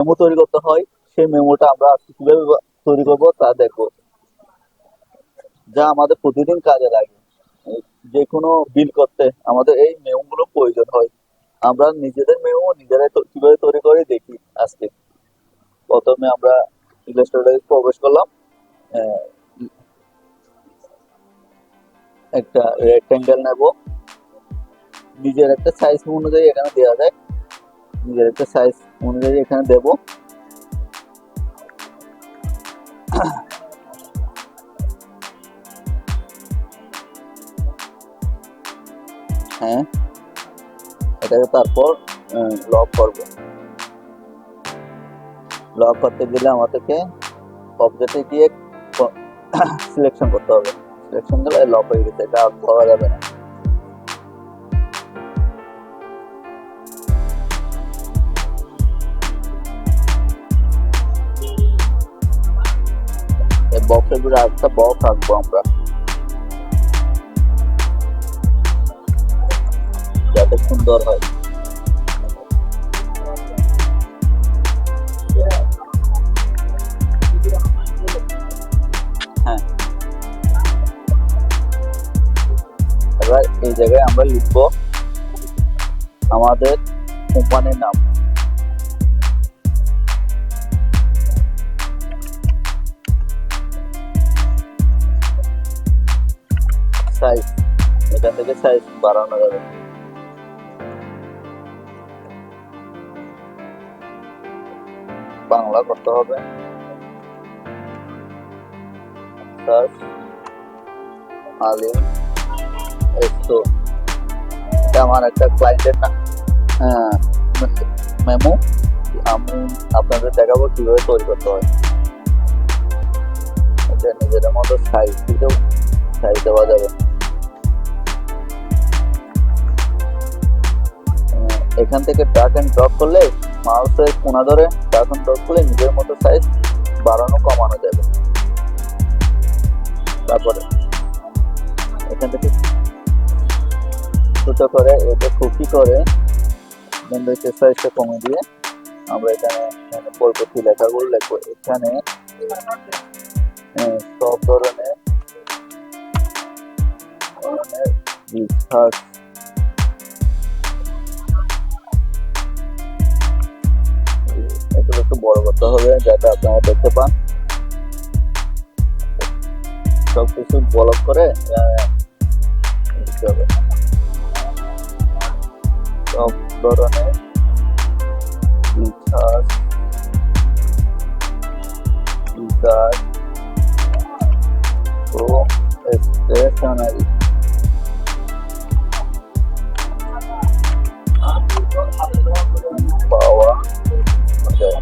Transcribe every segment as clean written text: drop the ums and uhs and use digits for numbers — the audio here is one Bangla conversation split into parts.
মেমো তৈরি করতে হয়, সেই মেমোটা আমরা আজকে কিভাবে তৈরি করবো তা দেখো, যা আমাদের প্রতিদিন কাজে লাগে। যে কোনো বিল করতে আমাদের এই মেমো গুলো প্রয়োজন হয়। আমরা নিজেদের মেমো নিজেরাই কিভাবে তৈরি করে দেখি আজকে। প্রথমে আমরা ইলাস্ট্রেটরে প্রবেশ করলাম। আহ, একটা রেক্টেঙ্গেল নেব, নিজের একটা সাইজ অনুযায়ী এখানে দেওয়া যায়, নিজের একটা সাইজ অনুযায়ী এখানে দেব। হ্যাঁ, এটাকে তারপর লক করব। লক করতে গেলে আমাদেরকে অবজেক্টে গিয়ে সিলেকশন করতে হবে। সিলেকশন দিলে লক হয়ে গেছে, এটা আর ধরা যাবে না। এই বক্সের ভিতরে একটা বক্স আঁকবো আমরা, যাতে সুন্দর হয়। হ্যাঁ, এবার এই জায়গায় আমরা লিখবো আমাদের কোম্পানির নাম। সাইজ, এখান থেকে সাইজ বাড়ানো যাবে। বাংলা করতে হবে, সার্চ আলিম স্টোর। এটা আমার একটা ক্লায়েন্টের না মেমো, আমি আপনাদের দেখাবো কিভাবে তৈরি করতে হয়। এটা নিজেদের মতো সাইজ দিতেও সাইজ দেওয়া যাবে। এখান থেকে ড্র্যাগ এন্ড ড্রপ করলে, মাউসের কোনা ধরে ড্র্যাগ এন্ড ড্রপ করলে নিজের মতো সাইজ বাড়ানো কমানো যাবে। তারপরে এখান থেকে ছোট করে এটা কপি করে উইন্ডোজের সাইজটা কমে দিয়ে আমরা এখানে পরবর্তী লেখাগুলো লিখবো। এখানে সব ধরনের রিসার্চ এগুলো একটু বড় করতে হবে যাতে আপনারা দেখতে পান। সবকিছু ব্লক করে দিতে হবে। সব ধরনের রিসার্চ ও স্টেশনারি পাওয়া যায়।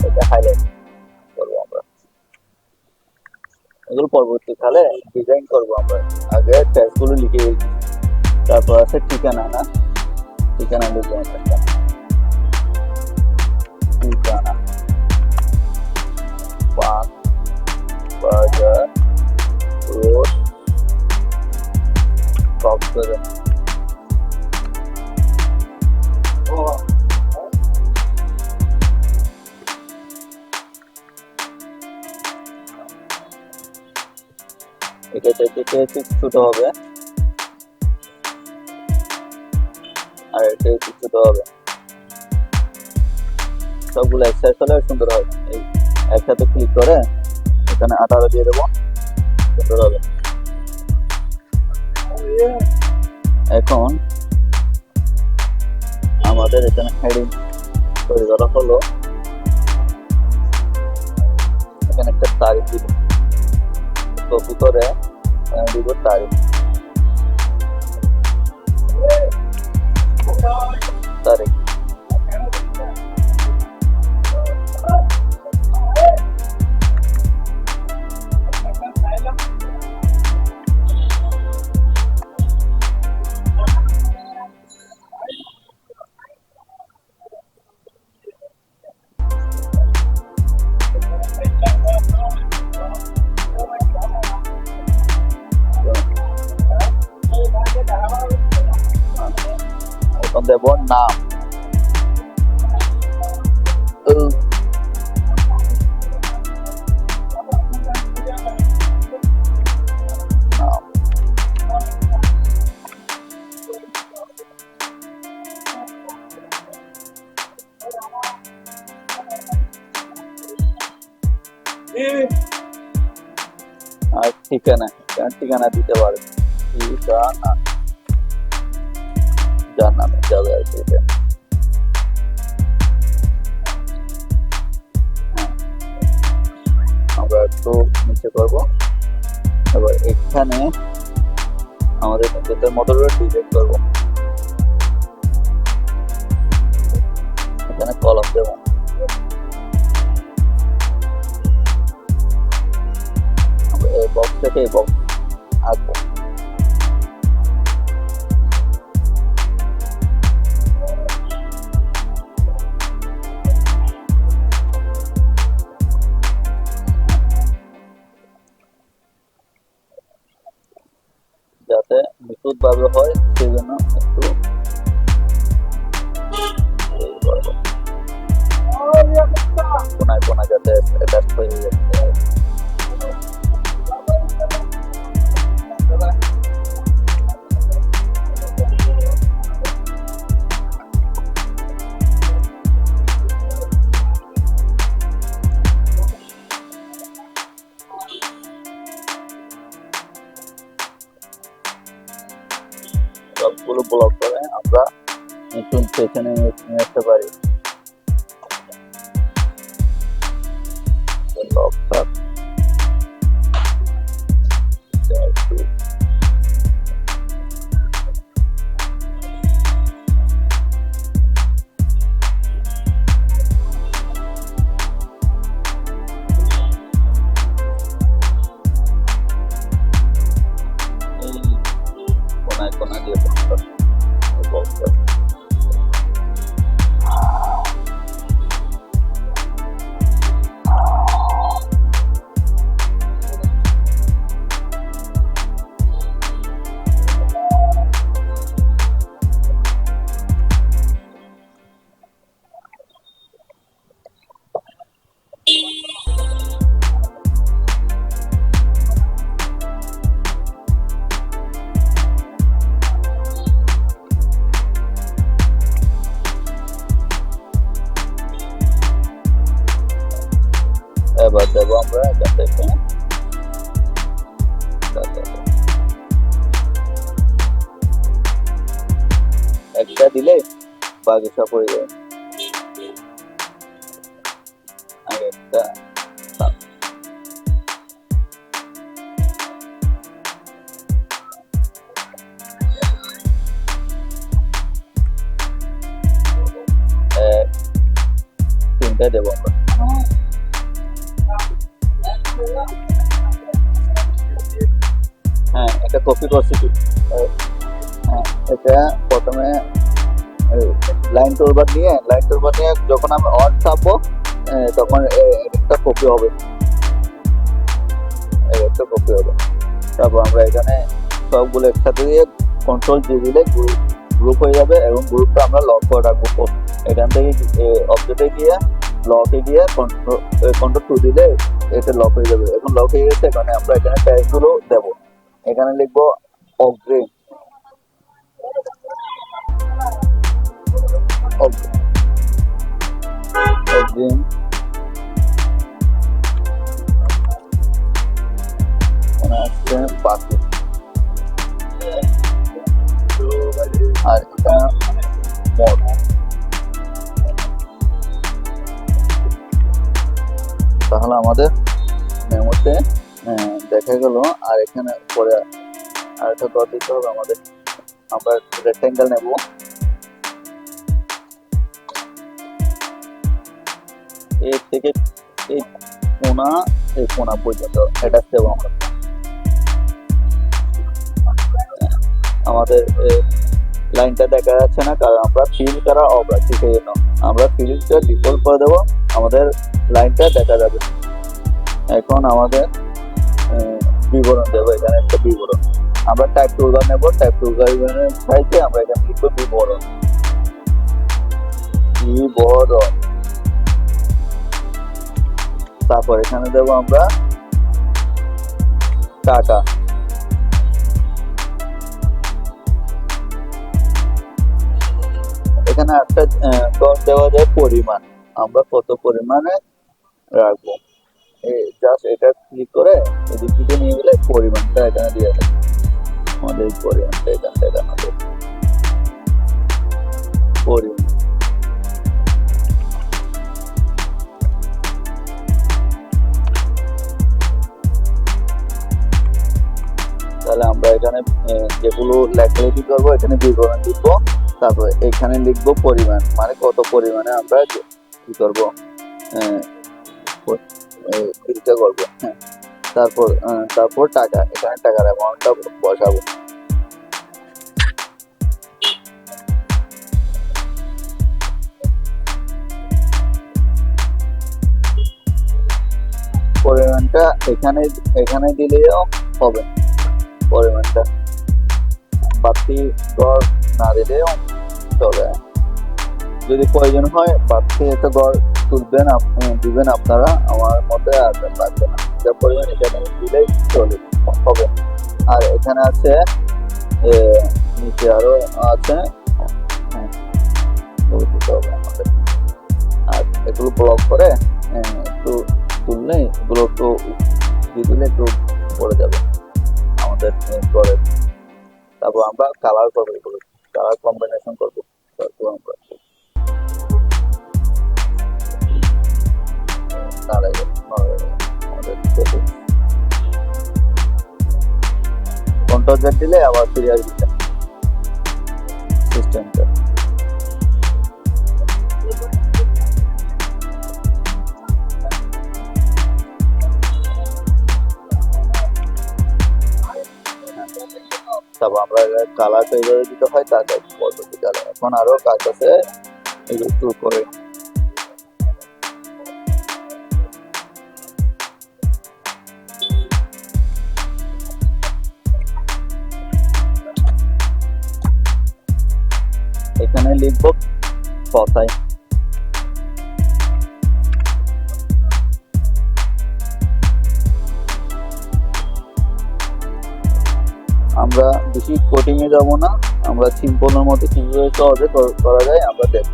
এটা হাইলাইট করবো আমরা, এগুলো পরবর্তীকালে ডিজাইন করবো আমরা। আগে ট্যাক্সগুলো লিখে দিচ্ছি, তারপর আছে ঠিকানা। না, ঠিকানা লিখবো আমরা। ঠিকানা পান বাজার রোড কক্সবাজার। এটা থেকে একটু ছোট হবে, আর এটা একটু ছোট হবে। সবগুলো একসাথে হলে সুন্দর হবে। এই একসাথে ক্লিক করে এখানে 18 দিয়ে দেবো, সুন্দর হবে। এখন আমাদের এখানে হেডিং তৈরি করা হলো। এখানে একটা তারিখ দিব, কপি করে দিব তারিখ। তারিখ এখন দেব নাম। নাম। আর ঠিকানা, ঠিকানা দিতে পারে, ঠিকানা যার নামে যাবে আর কি। আমরা একটু নিচে করবো। এবার এখানে আমাদের কম্পিউটার মোটরগুলো ডিলিট করবো। এখানে কলম দেবো। এই বক্স থেকে এই বক্স আঁকবো। যাতে নিখুঁত ভাবে হয় সেই জন্য একটু কোনায় কোনায় যাতে অ্যাটাচ হয়ে যাচ্ছে। সবগুলো ব্লক করে আমরা নতুন পেছনে নিয়ে আসতে পারি। কোনায় কোনায় দিয়ে এবার দেবো আমরা এখান থেকে একটা দিলে বাকি সব হয়ে যায়। আগে একটা তিনটা দেবো আমরা। হ্যাঁ, এটা কপি করছি। হ্যাঁ, এটা প্রথমে লাইন টুলবার নিয়ে যখন আমি অন চাপবো তখন একটা কপি হবে, তারপর আমরা এখানে সবগুলো একসাথে দিয়ে কন্ট্রোল জি দিলে গ্রুপ হয়ে যাবে এবং গ্রুপটা আমরা লক করে রাখবো। এখান থেকে অবজেক্টে গিয়ে লকে গিয়ে কন্ট্রোল টু দিলে এটা লক হয়ে যাবে। এখন লক হয়ে গেছে, এখানে আমরা এখানে ট্যাগগুলো দেবো। এখানে লিখবো অগ্রিম, অগ্রিম আসছে বাকি, আর এটা মোট। তাহলে আমাদের মেমোতে দেখা গেল। আর এখানে পরে আরেকটা দর দিতে হবে আমাদের। আমরা রেক্টেঙ্গেল নেব, এর থেকে এই কোনা পর্যন্ত অ্যাটাচ দেবো আমরা। আমাদের লাইনটা দেখা যাচ্ছে না, কারণ আমরা ফিল করা অফ রাখছি, সেই জন্য আমরা ফিলটা ডিফল্ট করে দেবো, আমাদের লাইনটা দেখা যাবে। এখন আমাদের বিবরণ দেবো, এখানে একটা বিবরণ। আমরা টাইপ টুলবার নেব, টাইপ টুলবারের সাইজে আমরা এখানে লিখবো বিবরণ। বড়। তারপর এখানে দেবো আমরা টাকা। এখানে একটা দর দেওয়া যায় পরিমাণ, আমরা কত পরিমাণে রাখবো। জাস্ট এটা ক্লিক করে এদিক থেকে নিয়ে গেলে পরিমাণটা এখানে দিয়ে দেয়। আমাদের এই পরিমাণটা এখান থেকে আমাদের পরিমাণ। তাহলে আমরা এখানে যেগুলো লেখালেখি করবো এখানে বিবরণ লিখবো, তারপরে এখানে লিখবো পরিমাণ, মানে কত পরিমাণে আমরা কি করবো বিলটা করবো। হ্যাঁ, তারপর টাকা, এখানে টাকার অ্যামাউন্টটা বসাবো। পরিমাণটা এখানে দিলেও হবে, পরিমাণটা বাড়তি গড় না দিলেও চলে। যদি প্রয়োজন হয় বাড়তি একটা গড় দিবেন আপনারা, আমার মতে আর লাগবে না, যা পরিমাণ এখানে দিলেই চলে হবে। আর এখানে আছে নিচে আরো আছে, আমাদের। আর এগুলো ব্লক করে একটু তুললে এগুলো একটু দিয়ে দিলে একটু পড়ে যাবে আমাদের ঘরে। তারপর আমরা কালার করবো, এগুলো কালার কম্বিনেশন করবো। তারপর আমরা কন্ট্রোল জেড দিলে আবার ফিরে আসবে সিস্টেমটা। তারপর আমরা কালারটা এইভাবে দিতে হয়, তারপর পদ্ধতি কালার। এখন আরো কাজ আছে, একটু করে এখানে লিখবো কথায়। আমরা বেশি কোটিং এ যাবো না, আমরা সিম্পলের মধ্যে কিভাবে সহজে করা যায় আমরা দেখব।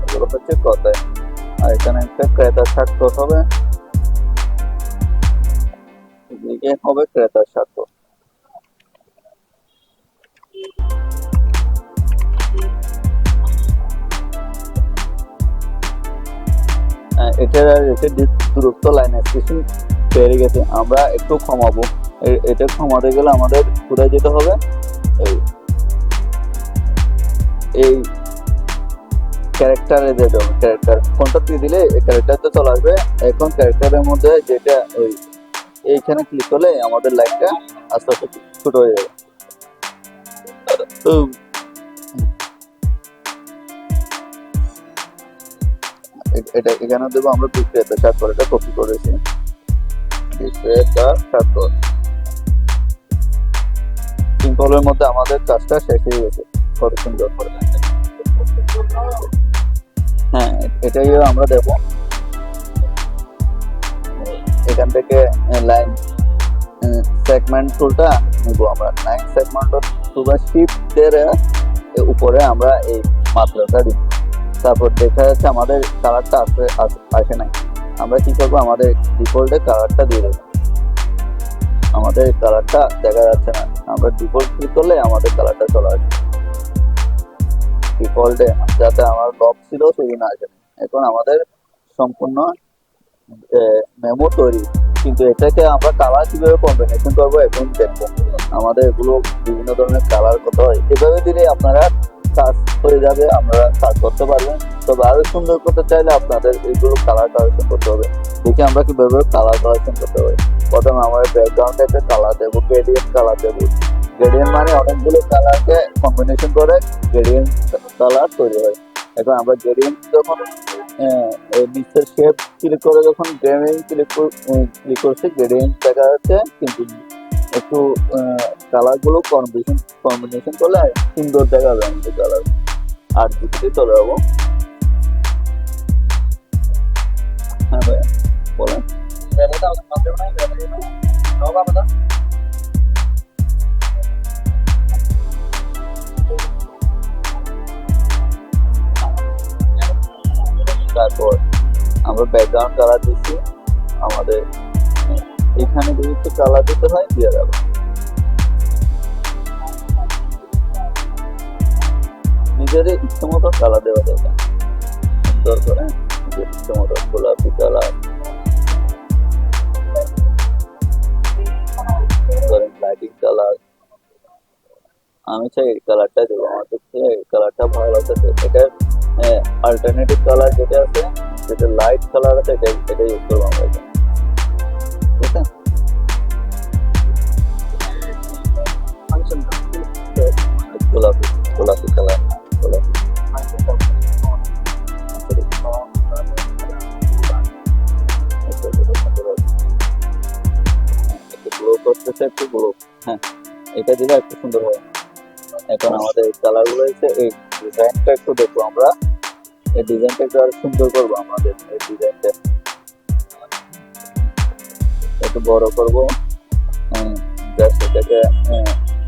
এগুলো হচ্ছে কথায়। আর এখানে একটা ক্রেতার স্বাক্ষর হবে, এদিকে হবে ক্রেতার স্বাক্ষর। এটার দূরত্ব লাইন স্পেসিং বেড়ে গেছে, আমরা একটু কমাবো। এটা কমাতে গেলে আমাদের কোথায় যেতে হবে, এই ক্যারেক্টারে যেতে হবে। ক্যারেক্টার কোনটা দিয়ে দিলে ক্যারেক্টারটা চলে আসবে। এখন ক্যারেক্টারের মধ্যে যেটা এইখানে ক্লিক করলে আমাদের লাইনটা আস্তে আস্তে ছোট হয়ে যাবে। এটা এখানে দেবো আমরা বিক্রেতা স্বাক্ষর, এটা কপি করেছি, বিক্রেতা স্বাক্ষর। সিম্পলের মধ্যে আমাদের কাজটা শেষ হয়ে গেছে, কত সুন্দর করে। হ্যাঁ, এটাই আমরা দেবো। এখান থেকে লাইন সেগমেন্ট টুলটা নিব আমরা। লাইন সেগমেন্ট টুল শিফট এর উপরে আমরা এই মাত্রাটা দিব। তারপর দেখা যাচ্ছে আমাদের কালারটা আসে নাই। আমরা কি করবো, আমাদের ডিফল্টে কালারটা দিয়ে দেবো। আমাদের কালারটা দেখা যাচ্ছে না, আমরা ডিফল্ট ক্লিক করলে আমাদের কালারটা চলে আসবে ডিফল্টে, যাতে আমার লক ছিল সেদিন আসে। এখন আমাদের সম্পূর্ণ মেমো তৈরি, কিন্তু এটাকে আমরা কালার কিভাবে কম্বিনেশন করবো এখন দেখবো। আমাদের এগুলো বিভিন্ন ধরনের কালার করতে হয়, এভাবে দিলে আপনারা কাজ হয়ে যাবে, আপনারা কাজ করতে পারবেন। তবে আরো সুন্দর করতে চাইলে আপনাদের এগুলো কালার কালেকশন করতে হবে। দেখি আমরা কিভাবে কালার কালেকশন করতে হবে। প্রথমে আমাদের ব্যাকগ্রাউন্ডে একটা কালার দেবো, গ্রেডিয়েন্ট কালার দেবো। গ্রেডিয়েন্ট মানে অনেকগুলো কালারকে কম্বিনেশন করে গ্রেডিয়েন্ট কালার তৈরি হয়। এখন আমরা গ্রেডিয়েন্ট যখন নিচের শেপ ক্লিক করে যখন গ্রেডিয়েন্ট ক্লিক করছি গ্রেডিয়েন্ট দেখা যাচ্ছে, কিন্তু একটু কালার গুলো কম্বিনেশন করলে সুন্দর দেখা যাবে আমাদের কালার। আর দিকে চলে যাবো। হ্যাঁ ভাই বলেন। তারপর আমরা ব্যাকগ্রাউন্ড কালার দিচ্ছি, আমাদের এখানে যদি একটু কালার দিতে হয় দিয়ে যাবে। নিজের ইচ্ছে মতো কালার দেওয়া যাবে, সুন্দর করে নিজের ইচ্ছে মতো গোলাপি কালার, লাইটিং কালার। আমি চাই এই কালারটা দেবো, আমার কাছে এই কালারটা ভালো লাগছে। এটা অল্টারনেটিভ কালার যেটা আছে, যেটা লাইট কালার আছে, এটা ইউজ করবো আমরা এখানে। ঠিক আছে, গোলাপি গোলাপি কালার, গোলাপি গ্লো করতেছে, একটু গ্লো। হ্যাঁ, এটা দিলে একটু সুন্দর হয়। এখন আমাদের এই কালার গুলো হচ্ছে, এই ডিজাইনটা একটু দেখবো আমরা, এই ডিজাইনটা একটু আর সুন্দর করবো। আমাদের এই ডিজাইনটা একটু বড় করবো, জাস্ট এটাকে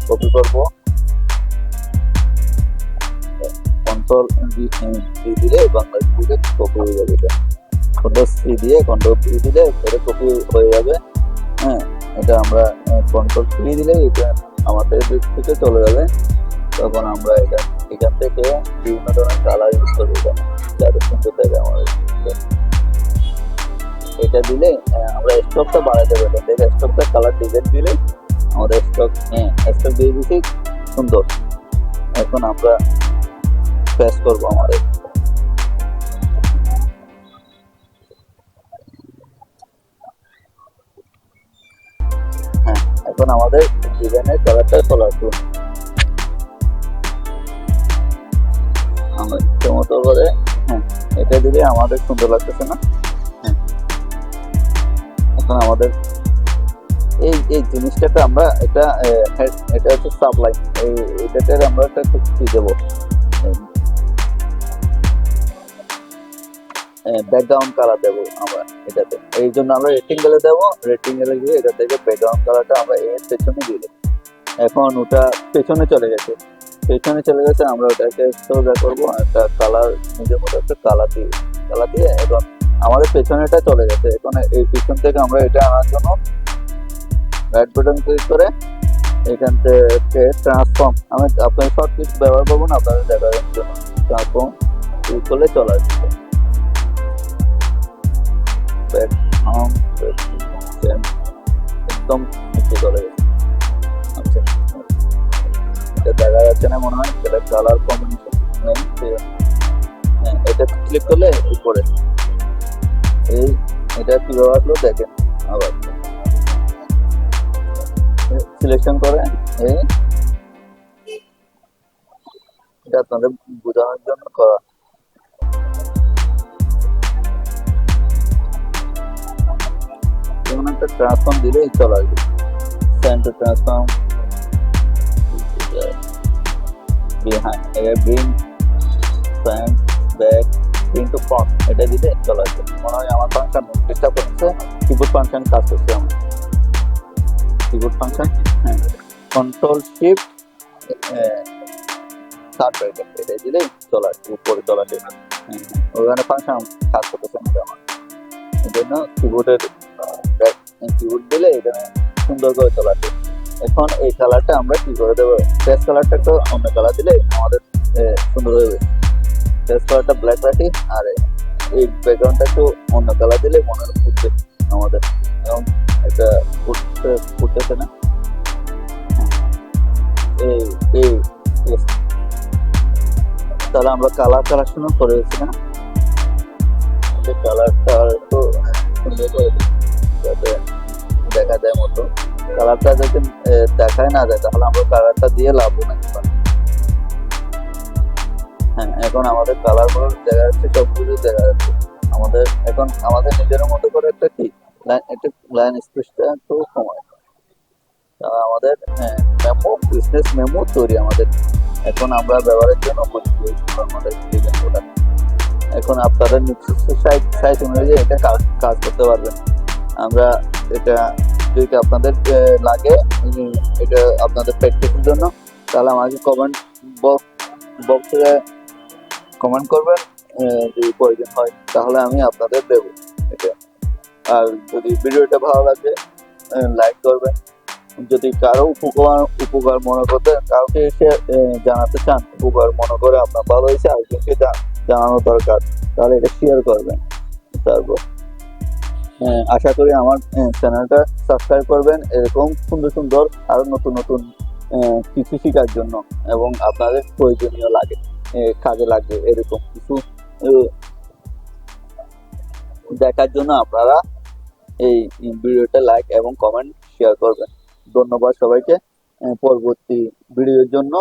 কপি করবো, কন্ট্রোল ডি দিলে বাংলা দিকে কপি হয়ে যাবে। এটা কন্ট্রোল সি দিয়ে কন্ট্রোল ভি দিলে এটা কপি হয়ে যাবে। হ্যাঁ, এটা আমরা কন্ট্রোল সি দিলে এটা আমাদের দিক থেকে চলে যাবে। তখন আমরা এটা এখান থেকে বিভিন্ন ধরনের কালার ইউজ করবো, যাতে সুন্দর থাকে আমাদের। এটা দিলে আমরা স্টকটা বাড়াতে পারি, দেখে স্টকটা কালার ডিজাইন দিলে আমাদের স্টক দিয়ে দিচ্ছি, সুন্দর। এখন আমরা প্রেস করবো আমাদের। হ্যাঁ, এখন আমাদের ডিজাইনের কালারটা চলে আসলো। আমরা ইচ্ছে মতো করে এটা দিলে আমাদের সুন্দর লাগতেছে না? এখন আমাদের এই জিনিসটাকে আমরা এটা হচ্ছে সাবলাইন, এটাতে আমরা একটা কি দেবো, ব্যাকগ্রাউন্ড কালার দেবো আমরা এটাতে। এই জন্য আমরা রেক্টেঙ্গেলে দেবো, রেক্টেঙ্গেলে গিয়ে এটা থেকে ব্যাকগ্রাউন্ড কালারটা আমরা এর পেছনে দিয়ে দেবো। এখন ওটা পেছনে চলে গেছে, আমরা ওটাকে সোজা করবো, একটা কালার নিজের মতো একটা কালার দিয়ে এখন আমাদের পেছনেটা চলে গেছে। এখন এই পিছন থেকে আমরা এটা আনার জন্য রাইট বাটন ক্লিক করে এখান থেকে ট্রান্সফর্ম, আমি আপনার শর্ট কিট ব্যবহার করবো না, আপনাদের দেখার জন্য ট্রান্সফর্ম ক্লিক করলে চলে আসবে। একদম নিচে চলে গেছে। আচ্ছা, এটা দেখা যাচ্ছে না মনে হয়, এটা কালার কম্বিনেশন নেই। এটা ক্লিক করলে উপরে এটা কিভাবে আসলো দেখেন। আবার সিলেকশন করে এটা আপনাদের বোঝানোর জন্য করা। যেমন একটা ট্রান্সফর্ম দিলেই চলে আসবে, centre transform behind, bring front back, bring to front, এটা দিলে চলে আসবে। মনে হয় আমার ফাংশন ডিস্টার্ব করছে, কিবোর্ড ফাংশন কাজ করছে আমার কিবোর্ড ফাংশন। হ্যাঁ, কন্ট্রোল শিফট সার্চ ব্রেকার, এটা দিলেই চলে আসবে, উপরে চলে আসবে। ওখানে ফাংশন কাজ করতেছে না আমার, এই জন্য কিবোর্ড দিলে এখানে সুন্দর করে চলে আসবে। এখন এই কালারটা আমরা কি করে দেবো, ফেস কালারটা একটু অন্য কালার দিলে আমাদের সুন্দর হবে। ফেস কালারটা ব্ল্যাক রাখি, আর এই ব্যাকগ্রাউন্ডটা একটু অন্য কালার দিলে মনে হচ্ছে আমাদের এবং এটা ফুটতেছে না। তাহলে আমরা কালার কালেকশনও করে দিচ্ছি না, কালারটা একটু সুন্দর করে দিই যাতে দেখা যায় মতো। কালারটা যদি দেখায় না যায় তাহলে আমরা কালারটা দিয়ে লাভ নাই। হ্যাঁ, এখন আমাদের কালার গুলো দেখা যাচ্ছে, সবকিছু দেখা যাচ্ছে। আমাদের এখন আমাদের নিজের মতো করে একটা কি একটা লাইন স্পেসটা একটু কমায়। আমাদের মেমো বিজনেস মেমো তৈরি আমাদের এখন আমরা ব্যবহারের জন্য বলছি আমাদের ডিজাইন। এখন আপনারা নির্দিষ্ট সাইট অনুযায়ী এটা কাজ করতে পারবেন। আমরা এটা যদি আপনাদের লাগে এটা আপনাদের প্র্যাকটিসের জন্য, তাহলে আমাকে কমেন্ট বক্সে কমেন্ট করবেন। যদি প্রয়োজন হয় তাহলে আমি আপনাদের দেবো এটা। আর যদি ভিডিওটা ভালো লাগে লাইক করবেন। যদি কারো উপকার মনে করতে কাউকে এসে জানাতে চান, উপকার মনে করে আপনার ভালো হয়েছে আরেকজনকে জানানো দরকার, তাহলে এটা শেয়ার করবেন। তারপর আশা করি আমার চ্যানেলটা সাবস্ক্রাইব করবেন এরকম সুন্দর সুন্দর আরো নতুন নতুন কিছু শেখার জন্য, এবং আপনাদের প্রয়োজনীয় লাগে কাজে লাগবে এরকম কিছু দেখার জন্য আপনারা এই ভিডিওটা লাইক এবং কমেন্ট শেয়ার করবেন। ধন্যবাদ সবাইকে। পরবর্তী ভিডিওর জন্য